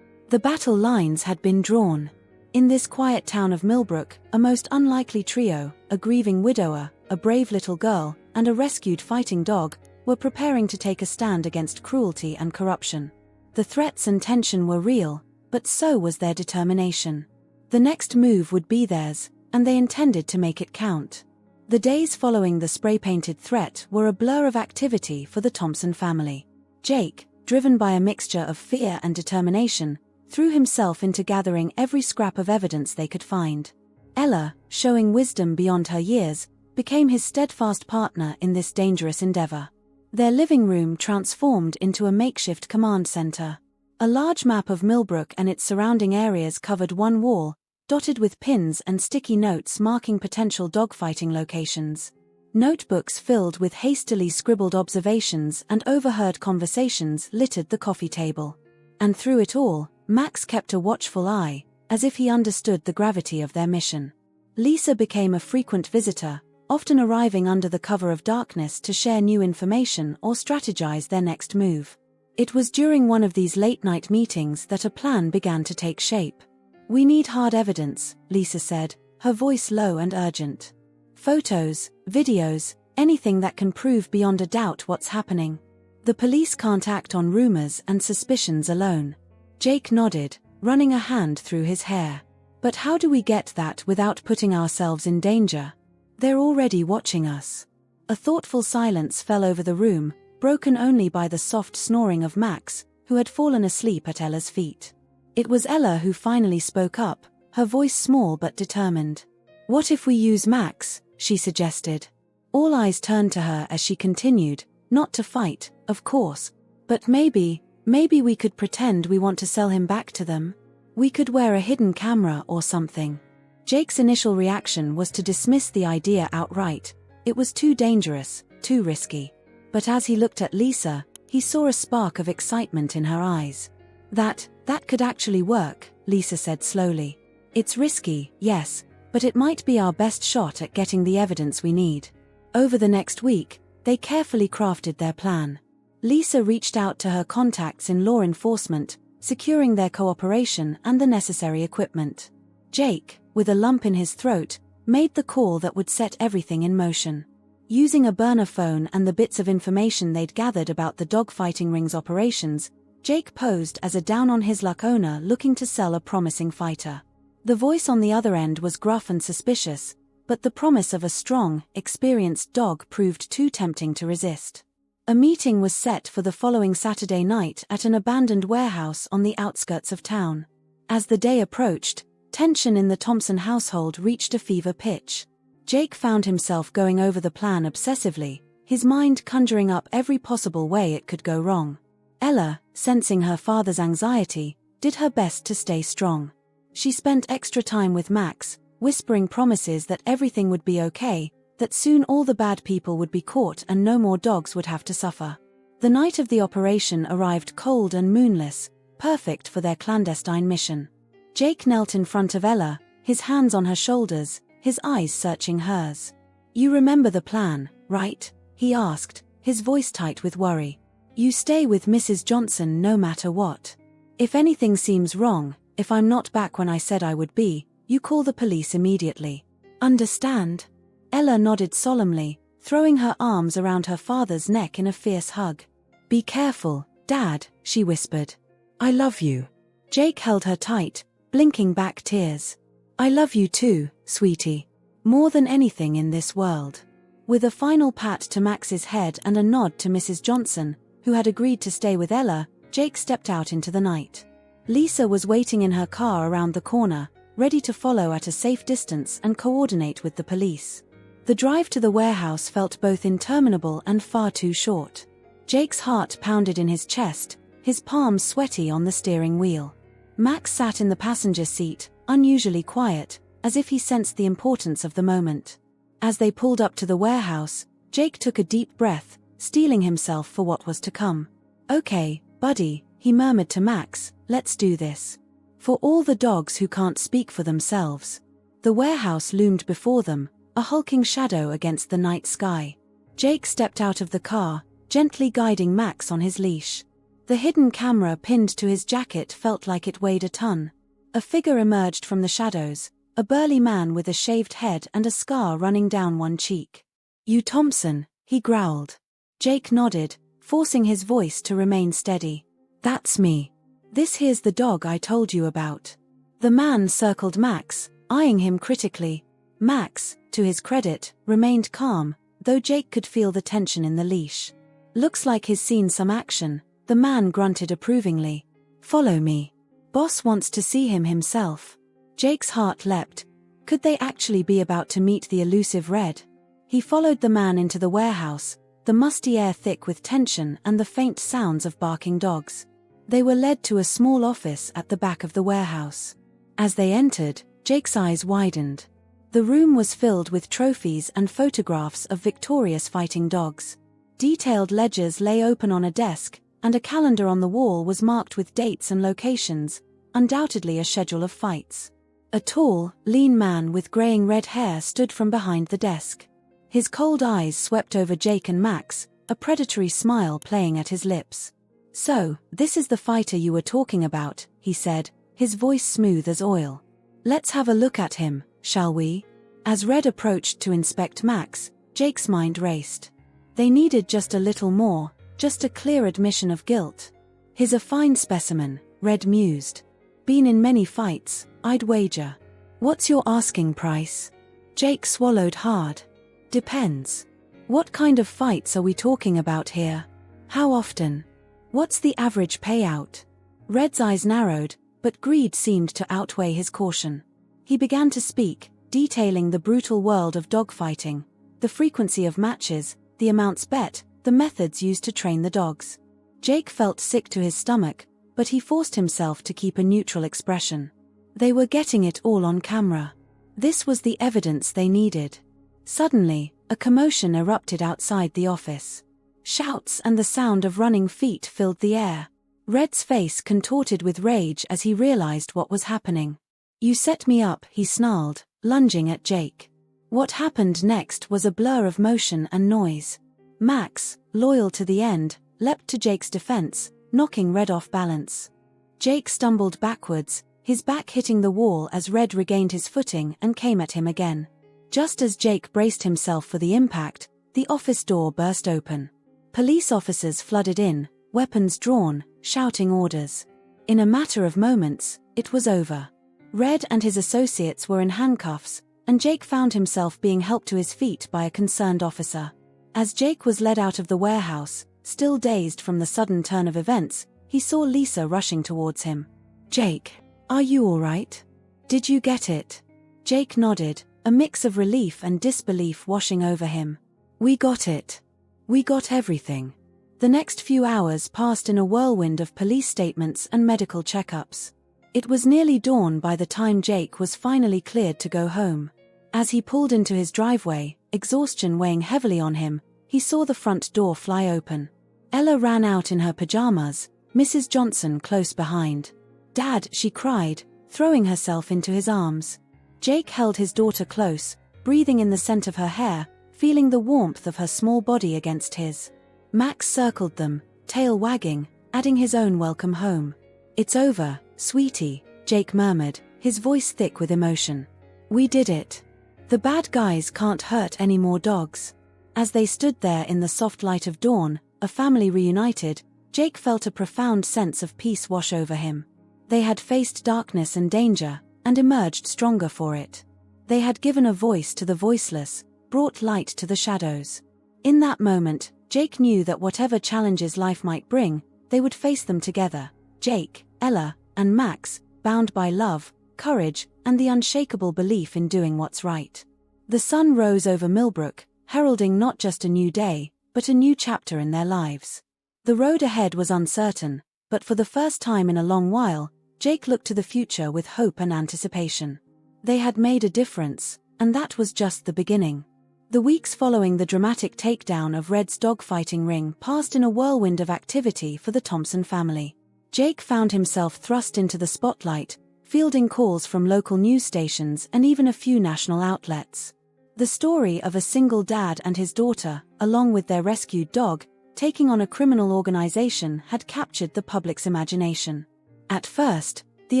The battle lines had been drawn. In this quiet town of Millbrook, a most unlikely trio, a grieving widower, a brave little girl, and a rescued fighting dog, were preparing to take a stand against cruelty and corruption. The threats and tension were real, but so was their determination. The next move would be theirs, and they intended to make it count. The days following the spray-painted threat were a blur of activity for the Thompson family. Jake, driven by a mixture of fear and determination, threw himself into gathering every scrap of evidence they could find. Ella, showing wisdom beyond her years, became his steadfast partner in this dangerous endeavor. Their living room transformed into a makeshift command center. A large map of Millbrook and its surrounding areas covered one wall, dotted with pins and sticky notes marking potential dogfighting locations. Notebooks filled with hastily scribbled observations and overheard conversations littered the coffee table. And through it all, Max kept a watchful eye, as if he understood the gravity of their mission. Lisa became a frequent visitor, often arriving under the cover of darkness to share new information or strategize their next move. It was during one of these late-night meetings that a plan began to take shape. "We need hard evidence," Lisa said, her voice low and urgent. "Photos, videos, anything that can prove beyond a doubt what's happening. The police can't act on rumors and suspicions alone." Jake nodded, running a hand through his hair. "But how do we get that without putting ourselves in danger? They're already watching us." A thoughtful silence fell over the room, broken only by the soft snoring of Max, who had fallen asleep at Ella's feet. It was Ella who finally spoke up, her voice small but determined. "What if we use Max?" she suggested. All eyes turned to her as she continued, "Not to fight, of course. But maybe we could pretend we want to sell him back to them. We could wear a hidden camera or something." Jake's initial reaction was to dismiss the idea outright. It was too dangerous, too risky. But as he looked at Lisa, he saw a spark of excitement in her eyes. That could actually work," Lisa said slowly. "It's risky, yes, but it might be our best shot at getting the evidence we need." Over the next week, they carefully crafted their plan. Lisa reached out to her contacts in law enforcement, securing their cooperation and the necessary equipment. Jake, with a lump in his throat, made the call that would set everything in motion. Using a burner phone and the bits of information they'd gathered about the dogfighting ring's operations, Jake posed as a down-on-his-luck owner looking to sell a promising fighter. The voice on the other end was gruff and suspicious, but the promise of a strong, experienced dog proved too tempting to resist. A meeting was set for the following Saturday night at an abandoned warehouse on the outskirts of town. As the day approached, tension in the Thompson household reached a fever pitch. Jake found himself going over the plan obsessively, his mind conjuring up every possible way it could go wrong. Ella, sensing her father's anxiety, did her best to stay strong. She spent extra time with Max, whispering promises that everything would be okay, that soon all the bad people would be caught and no more dogs would have to suffer. The night of the operation arrived cold and moonless, perfect for their clandestine mission. Jake knelt in front of Ella, his hands on her shoulders, his eyes searching hers. "You remember the plan, right?" he asked, his voice tight with worry. "You stay with Mrs. Johnson no matter what. If anything seems wrong, if I'm not back when I said I would be, you call the police immediately. Understand?" Ella nodded solemnly, throwing her arms around her father's neck in a fierce hug. "Be careful, Dad," she whispered. "I love you." Jake held her tight, blinking back tears. "I love you too, sweetie. More than anything in this world." With a final pat to Max's head and a nod to Mrs. Johnson, who had agreed to stay with Ella, Jake stepped out into the night. Lisa was waiting in her car around the corner, ready to follow at a safe distance and coordinate with the police. The drive to the warehouse felt both interminable and far too short. Jake's heart pounded in his chest, his palms sweaty on the steering wheel. Max sat in the passenger seat, unusually quiet, as if he sensed the importance of the moment. As they pulled up to the warehouse, Jake took a deep breath, steeling himself for what was to come. "Okay, buddy," he murmured to Max, "let's do this. For all the dogs who can't speak for themselves." The warehouse loomed before them, a hulking shadow against the night sky. Jake stepped out of the car, gently guiding Max on his leash. The hidden camera pinned to his jacket felt like it weighed a ton. A figure emerged from the shadows, a burly man with a shaved head and a scar running down one cheek. "You Thompson," he growled. Jake nodded, forcing his voice to remain steady. "That's me. This here's the dog I told you about." The man circled Max, eyeing him critically. Max, to his credit, remained calm, though Jake could feel the tension in the leash. "Looks like he's seen some action," the man grunted approvingly. "Follow me. Boss wants to see him himself." Jake's heart leapt. Could they actually be about to meet the elusive Red? He followed the man into the warehouse, the musty air thick with tension and the faint sounds of barking dogs. They were led to a small office at the back of the warehouse. As they entered, Jake's eyes widened. The room was filled with trophies and photographs of victorious fighting dogs. Detailed ledgers lay open on a desk, and a calendar on the wall was marked with dates and locations, undoubtedly a schedule of fights. A tall, lean man with graying red hair stood from behind the desk. His cold eyes swept over Jake and Max, a predatory smile playing at his lips. "So, this is the fighter you were talking about," he said, his voice smooth as oil. "Let's have a look at him, shall we?" As Red approached to inspect Max, Jake's mind raced. They needed just a little more, just a clear admission of guilt. "He's a fine specimen," Red mused. "Been in many fights, I'd wager." "What's your asking price?" Jake swallowed hard. "Depends. What kind of fights are we talking about here? How often? What's the average payout?" Red's eyes narrowed, but greed seemed to outweigh his caution. He began to speak, detailing the brutal world of dogfighting, the frequency of matches, the amounts bet, the methods used to train the dogs. Jake felt sick to his stomach, but he forced himself to keep a neutral expression. They were getting it all on camera. This was the evidence they needed. Suddenly, a commotion erupted outside the office. Shouts and the sound of running feet filled the air. Red's face contorted with rage as he realized what was happening. "You set me up," he snarled, lunging at Jake. What happened next was a blur of motion and noise. Max, loyal to the end, leapt to Jake's defense, knocking Red off balance. Jake stumbled backwards, his back hitting the wall as Red regained his footing and came at him again. Just as Jake braced himself for the impact, the office door burst open. Police officers flooded in, weapons drawn, shouting orders. In a matter of moments, it was over. Red and his associates were in handcuffs, and Jake found himself being helped to his feet by a concerned officer. As Jake was led out of the warehouse, still dazed from the sudden turn of events, he saw Lisa rushing towards him. "Jake, are you all right? Did you get it?" Jake nodded, a mix of relief and disbelief washing over him. "We got it. We got everything." The next few hours passed in a whirlwind of police statements and medical checkups. It was nearly dawn by the time Jake was finally cleared to go home. As he pulled into his driveway, exhaustion weighing heavily on him, he saw the front door fly open. Ella ran out in her pajamas, Mrs. Johnson close behind. "Dad," she cried, throwing herself into his arms. Jake held his daughter close, breathing in the scent of her hair, feeling the warmth of her small body against his. Max circled them, tail wagging, adding his own welcome home. "It's over, sweetie," Jake murmured, his voice thick with emotion. "We did it. The bad guys can't hurt any more dogs." As they stood there in the soft light of dawn, a family reunited, Jake felt a profound sense of peace wash over him. They had faced darkness and danger, and emerged stronger for it. They had given a voice to the voiceless, brought light to the shadows. In that moment, Jake knew that whatever challenges life might bring, they would face them together. Jake, Ella, and Max, bound by love, courage, and the unshakable belief in doing what's right. The sun rose over Millbrook, heralding not just a new day, but a new chapter in their lives. The road ahead was uncertain, but for the first time in a long while, Jake looked to the future with hope and anticipation. They had made a difference, and that was just the beginning. The weeks following the dramatic takedown of Red's dogfighting ring passed in a whirlwind of activity for the Thompson family. Jake found himself thrust into the spotlight, fielding calls from local news stations and even a few national outlets. The story of a single dad and his daughter, along with their rescued dog, taking on a criminal organization had captured the public's imagination. At first, the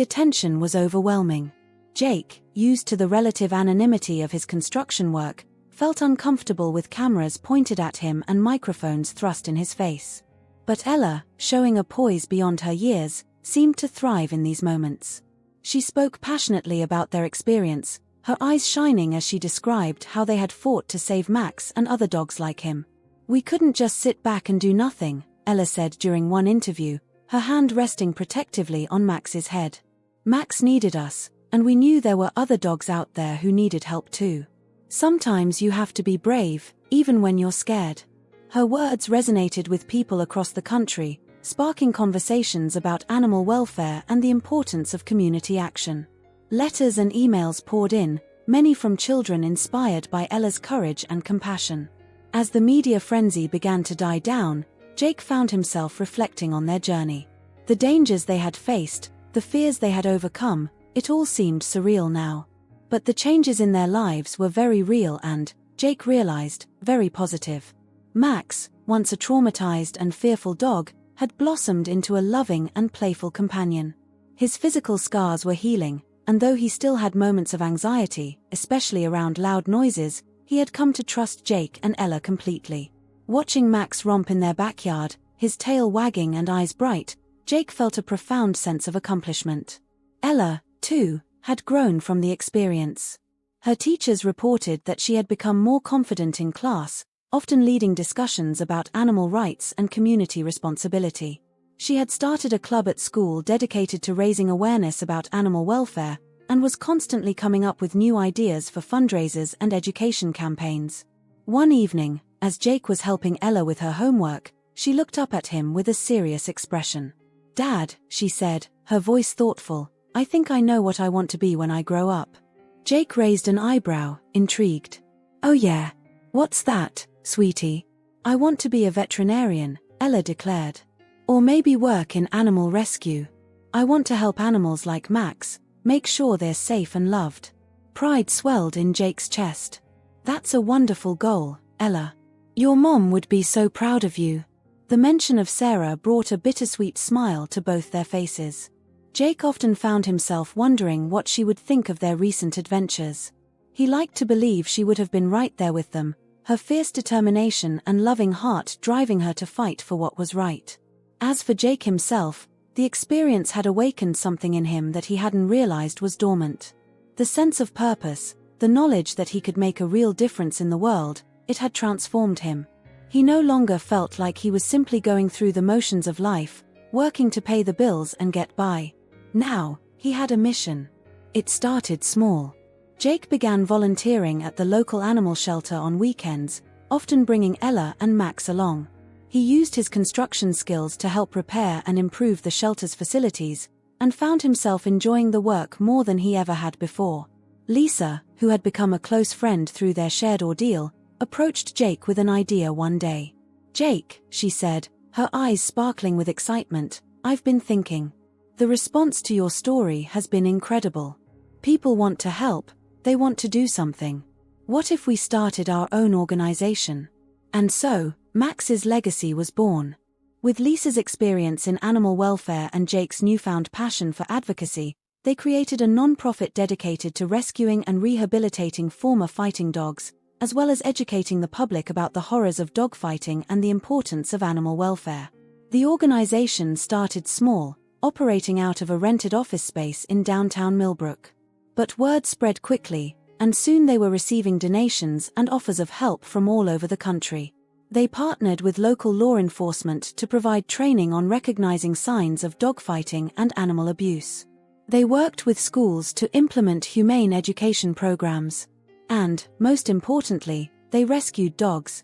attention was overwhelming. Jake, used to the relative anonymity of his construction work, felt uncomfortable with cameras pointed at him and microphones thrust in his face. But Ella, showing a poise beyond her years, seemed to thrive in these moments. She spoke passionately about their experience, her eyes shining as she described how they had fought to save Max and other dogs like him. "We couldn't just sit back and do nothing," Ella said during one interview, her hand resting protectively on Max's head. "Max needed us, and we knew there were other dogs out there who needed help too. Sometimes you have to be brave, even when you're scared." Her words resonated with people across the country, sparking conversations about animal welfare and the importance of community action. Letters and emails poured in, many from children inspired by Ella's courage and compassion. As the media frenzy began to die down, Jake found himself reflecting on their journey. The dangers they had faced, the fears they had overcome, it all seemed surreal now. But the changes in their lives were very real and, Jake realized, very positive. Max, once a traumatized and fearful dog, had blossomed into a loving and playful companion. His physical scars were healing, and though he still had moments of anxiety, especially around loud noises, he had come to trust Jake and Ella completely. Watching Max romp in their backyard, his tail wagging and eyes bright, Jake felt a profound sense of accomplishment. Ella, too, had grown from the experience. Her teachers reported that she had become more confident in class, often leading discussions about animal rights and community responsibility. She had started a club at school dedicated to raising awareness about animal welfare, and was constantly coming up with new ideas for fundraisers and education campaigns. One evening, as Jake was helping Ella with her homework, she looked up at him with a serious expression. "Dad," she said, her voice thoughtful, "I think I know what I want to be when I grow up." Jake raised an eyebrow, intrigued. "Oh yeah? What's that, sweetie?" "I want to be a veterinarian," Ella declared. "Or maybe work in animal rescue. I want to help animals like Max, make sure they're safe and loved." Pride swelled in Jake's chest. "That's a wonderful goal, Ella. Your mom would be so proud of you." The mention of Sarah brought a bittersweet smile to both their faces. Jake often found himself wondering what she would think of their recent adventures. He liked to believe she would have been right there with them, her fierce determination and loving heart driving her to fight for what was right. As for Jake himself, the experience had awakened something in him that he hadn't realized was dormant. The sense of purpose, the knowledge that he could make a real difference in the world, it had transformed him. He no longer felt like he was simply going through the motions of life, working to pay the bills and get by. Now, he had a mission. It started small. Jake began volunteering at the local animal shelter on weekends, often bringing Ella and Max along. He used his construction skills to help repair and improve the shelter's facilities, and found himself enjoying the work more than he ever had before. Lisa, who had become a close friend through their shared ordeal, approached Jake with an idea one day. "Jake," she said, her eyes sparkling with excitement, "I've been thinking. The response to your story has been incredible. People want to help, they want to do something. What if we started our own organization?" And so, Max's Legacy was born. With Lisa's experience in animal welfare and Jake's newfound passion for advocacy, they created a non-profit dedicated to rescuing and rehabilitating former fighting dogs, as well as educating the public about the horrors of dogfighting and the importance of animal welfare. The organization started small, operating out of a rented office space in downtown Millbrook. But word spread quickly, and soon they were receiving donations and offers of help from all over the country. They partnered with local law enforcement to provide training on recognizing signs of dogfighting and animal abuse. They worked with schools to implement humane education programs. And, most importantly, they rescued dogs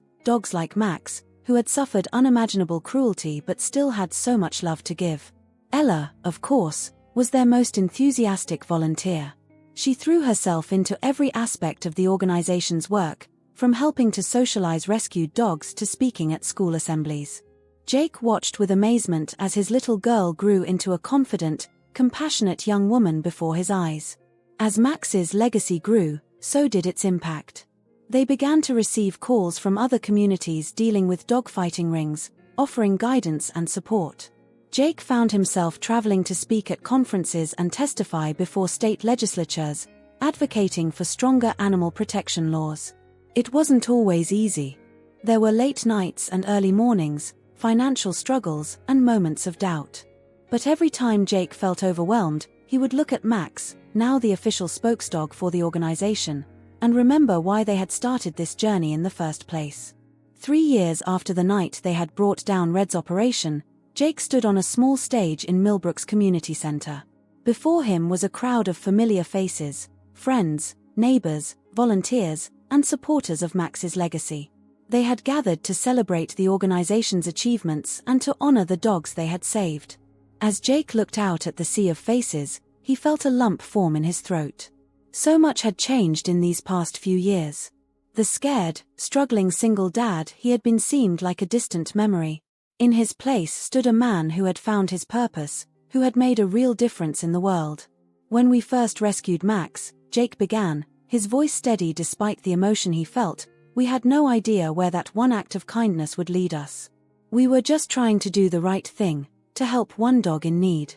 like Max, who had suffered unimaginable cruelty but still had so much love to give. Ella, of course, was their most enthusiastic volunteer. She threw herself into every aspect of the organization's work, from helping to socialize rescued dogs to speaking at school assemblies. Jake watched with amazement as his little girl grew into a confident, compassionate young woman before his eyes. As Max's legacy grew, so did its impact. They began to receive calls from other communities dealing with dogfighting rings, offering guidance and support. Jake found himself traveling to speak at conferences and testify before state legislatures, advocating for stronger animal protection laws. It wasn't always easy. There were late nights and early mornings, financial struggles, and moments of doubt. But every time Jake felt overwhelmed, he would look at Max, now the official spokesdog for the organization, and remember why they had started this journey in the first place. 3 years after the night they had brought down Red's operation, Jake stood on a small stage in Millbrook's community center. Before him was a crowd of familiar faces, friends, neighbors, volunteers, and supporters of Max's legacy. They had gathered to celebrate the organization's achievements and to honor the dogs they had saved. As Jake looked out at the sea of faces, he felt a lump form in his throat. So much had changed in these past few years. The scared, struggling single dad he had been seemed like a distant memory. In his place stood a man who had found his purpose, who had made a real difference in the world. "When we first rescued Max," Jake began, his voice steady despite the emotion he felt, "we had no idea where that one act of kindness would lead us. We were just trying to do the right thing, to help one dog in need.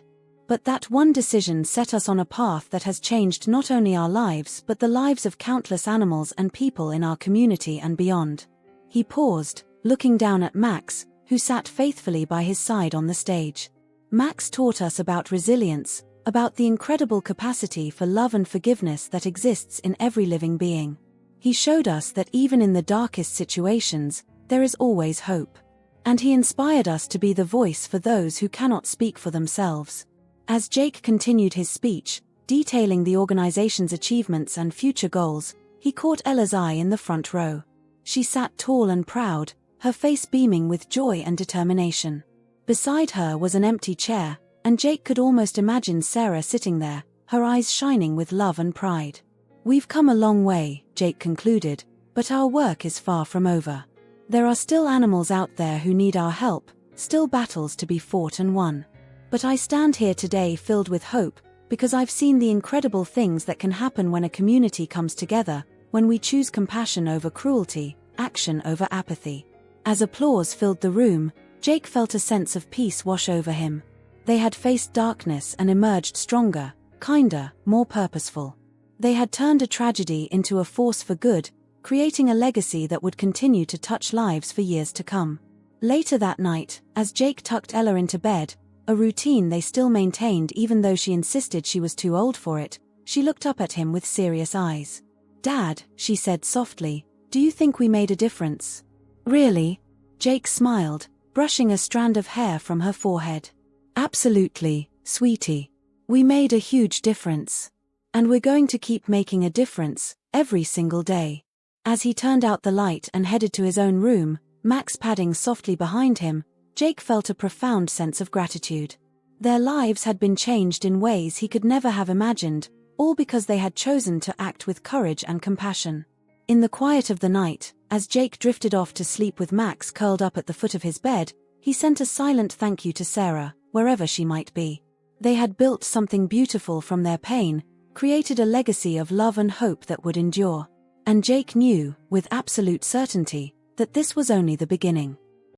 But that one decision set us on a path that has changed not only our lives but the lives of countless animals and people in our community and beyond." He paused, looking down at Max, who sat faithfully by his side on the stage. "Max taught us about resilience, about the incredible capacity for love and forgiveness that exists in every living being. He showed us that even in the darkest situations, there is always hope. And he inspired us to be the voice for those who cannot speak for themselves." As Jake continued his speech, detailing the organization's achievements and future goals, he caught Ella's eye in the front row. She sat tall and proud, her face beaming with joy and determination. Beside her was an empty chair, and Jake could almost imagine Sarah sitting there, her eyes shining with love and pride. "We've come a long way," Jake concluded, "but our work is far from over. There are still animals out there who need our help, still battles to be fought and won. But I stand here today filled with hope, because I've seen the incredible things that can happen when a community comes together, when we choose compassion over cruelty, action over apathy." As applause filled the room, Jake felt a sense of peace wash over him. They had faced darkness and emerged stronger, kinder, more purposeful. They had turned a tragedy into a force for good, creating a legacy that would continue to touch lives for years to come. Later that night, as Jake tucked Ella into bed, a routine they still maintained even though she insisted she was too old for it, she looked up at him with serious eyes. "Dad," she said softly, "do you think we made a difference?" "Really?" Jake smiled, brushing a strand of hair from her forehead. "Absolutely, sweetie. We made a huge difference. And we're going to keep making a difference, every single day." As he turned out the light and headed to his own room, Max padding softly behind him, Jake felt a profound sense of gratitude. Their lives had been changed in ways he could never have imagined, all because they had chosen to act with courage and compassion. In the quiet of the night, as Jake drifted off to sleep with Max curled up at the foot of his bed, he sent a silent thank you to Sarah, wherever she might be. They had built something beautiful from their pain, created a legacy of love and hope that would endure. And Jake knew, with absolute certainty, that this was only the beginning.